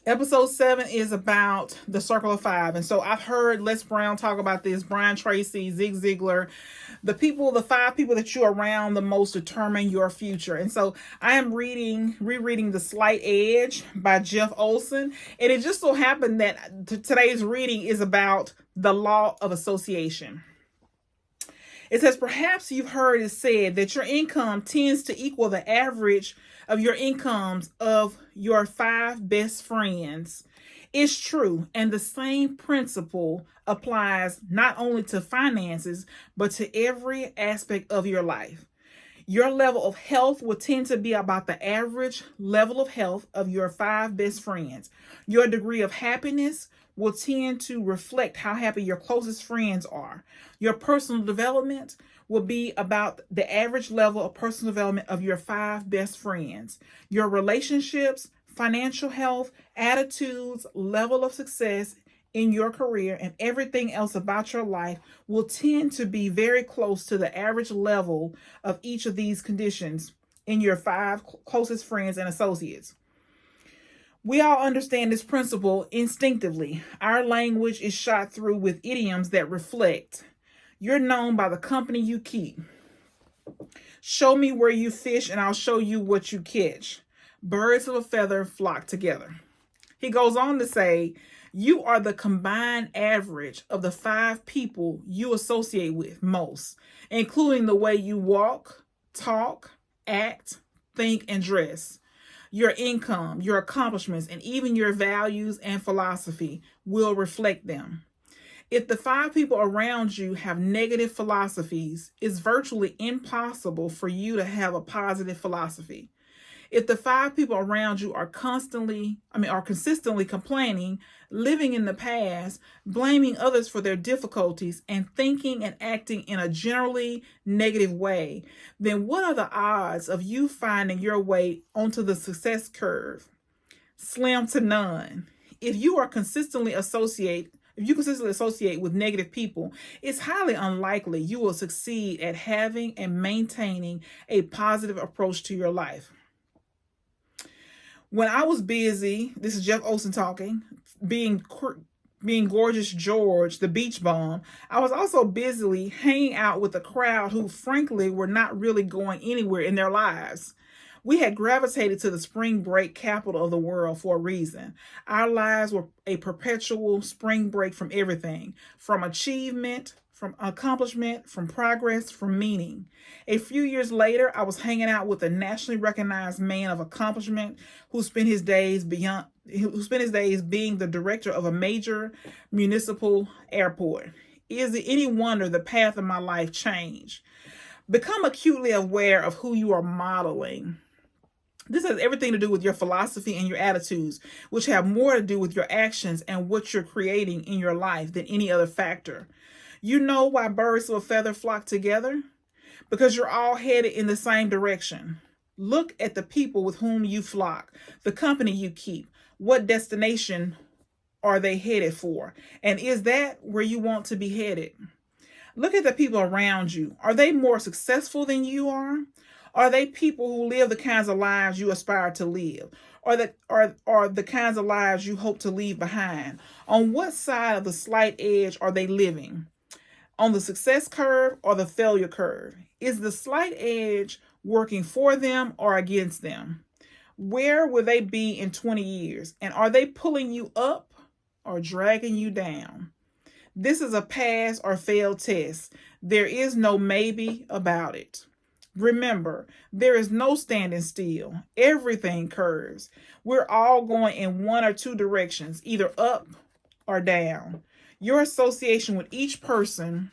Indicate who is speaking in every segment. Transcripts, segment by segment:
Speaker 1: Episode 7 is about the circle of five. And so I've heard Les Brown talk about this, Brian Tracy, Zig Ziglar. The 5 people that you're around the most determine your future. And so I am rereading The Slight Edge by Jeff Olson. And it just so happened that today's reading is about the law of association. It says, perhaps you've heard it said that your income tends to equal the average of your incomes of your 5 best friends. It's true, and the same principle applies not only to finances, but to every aspect of your life. Your level of health will tend to be about the average level of health of your 5 best friends. Your degree of happiness will tend to reflect how happy your closest friends are. Your personal development will be about the average level of personal development of your 5 best friends. Your relationships, financial health, attitudes, level of success in your career, and everything else about your life will tend to be very close to the average level of each of these conditions in your 5 closest friends and associates. We all understand this principle instinctively. Our language is shot through with idioms that reflect. You're known by the company you keep. Show me where you fish and I'll show you what you catch. Birds of a feather flock together. He goes on to say, you are the combined average of the 5 people you associate with most, including the way you walk, talk, act, think, and dress. Your income, your accomplishments, and even your values and philosophy will reflect them. If the 5 people around you have negative philosophies, it's virtually impossible for you to have a positive philosophy. If the 5 people around you are consistently complaining, living in the past, blaming others for their difficulties, and thinking and acting in a generally negative way, then what are the odds of you finding your way onto the success curve? Slim to none. If you consistently associate with negative people, it's highly unlikely you will succeed at having and maintaining a positive approach to your life. When I was busy, this is Jeff Olson talking, being Gorgeous George, the beach bum, I was also busily hanging out with a crowd who, frankly, were not really going anywhere in their lives. We had gravitated to the spring break capital of the world for a reason. Our lives were a perpetual spring break from everything, from achievement, from accomplishment, from progress, from meaning. A few years later, I was hanging out with a nationally recognized man of accomplishment who spent his days being the director of a major municipal airport. Is it any wonder the path of my life changed? Become acutely aware of who you are modeling. This has everything to do with your philosophy and your attitudes, which have more to do with your actions and what you're creating in your life than any other factor. You know why birds of a feather flock together? Because you're all headed in the same direction. Look at the people with whom you flock, the company you keep. What destination are they headed for? And is that where you want to be headed? Look at the people around you. Are they more successful than you are? Are they people who live the kinds of lives you aspire to live? Or the kinds of lives you hope to leave behind? On what side of the slight edge are they living? On the success curve or the failure curve? Is the slight edge working for them or against them? Where will they be in 20 years? And are they pulling you up or dragging you down? This is a pass or fail test. There is no maybe about it. Remember, there is no standing still. Everything curves. We're all going in one or two directions, either up or down. Your association with each person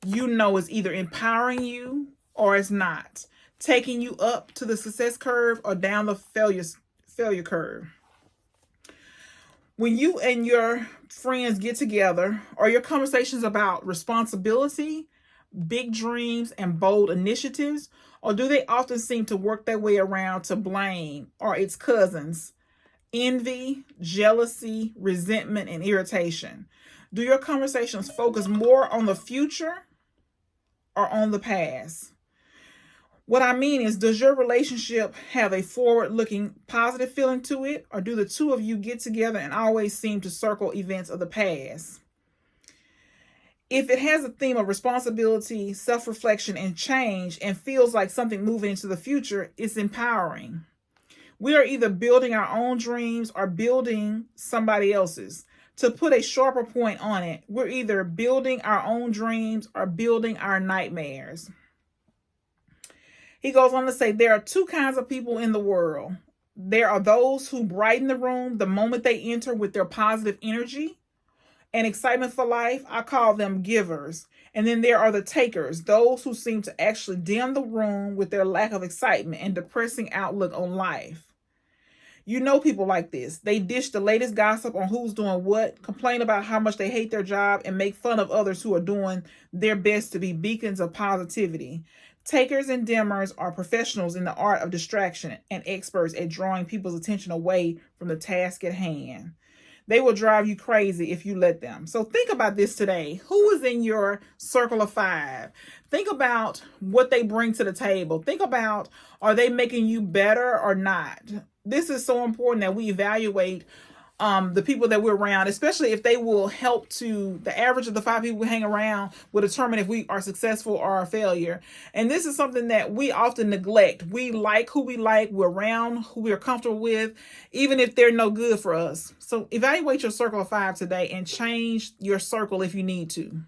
Speaker 1: you know is either empowering you or it's not, taking you up to the success curve or down the failure curve. When you and your friends get together, are your conversations about responsibility, big dreams, and bold initiatives, or do they often seem to work their way around to blame or its cousins, envy, jealousy, resentment, and irritation? Do your conversations focus more on the future or on the past? What I mean is, does your relationship have a forward-looking positive feeling to it, or do the two of you get together and always seem to circle events of the past? If it has a theme of responsibility, self-reflection, and change, and feels like something moving into the future, it's empowering. We are either building our own dreams or building somebody else's. To put a sharper point on it, we're either building our own dreams or building our nightmares. He goes on to say there are two kinds of people in the world. There are those who brighten the room the moment they enter with their positive energy and excitement for life. I call them givers. And then there are the takers, those who seem to actually dim the room with their lack of excitement and depressing outlook on life. You know people like this. They dish the latest gossip on who's doing what, complain about how much they hate their job, and make fun of others who are doing their best to be beacons of positivity. Takers and dimmers are professionals in the art of distraction and experts at drawing people's attention away from the task at hand. They will drive you crazy if you let them. So think about this today. Who is in your circle of five? Think about what they bring to the table. Think about, are they making you better or not? This is so important that we evaluate the people that we're around, especially if they will help to, the average of the 5 people we hang around will determine if we are successful or a failure. And this is something that we often neglect. We like who we like, we're around who we're comfortable with, even if they're no good for us. So evaluate your circle of 5 today and change your circle if you need to.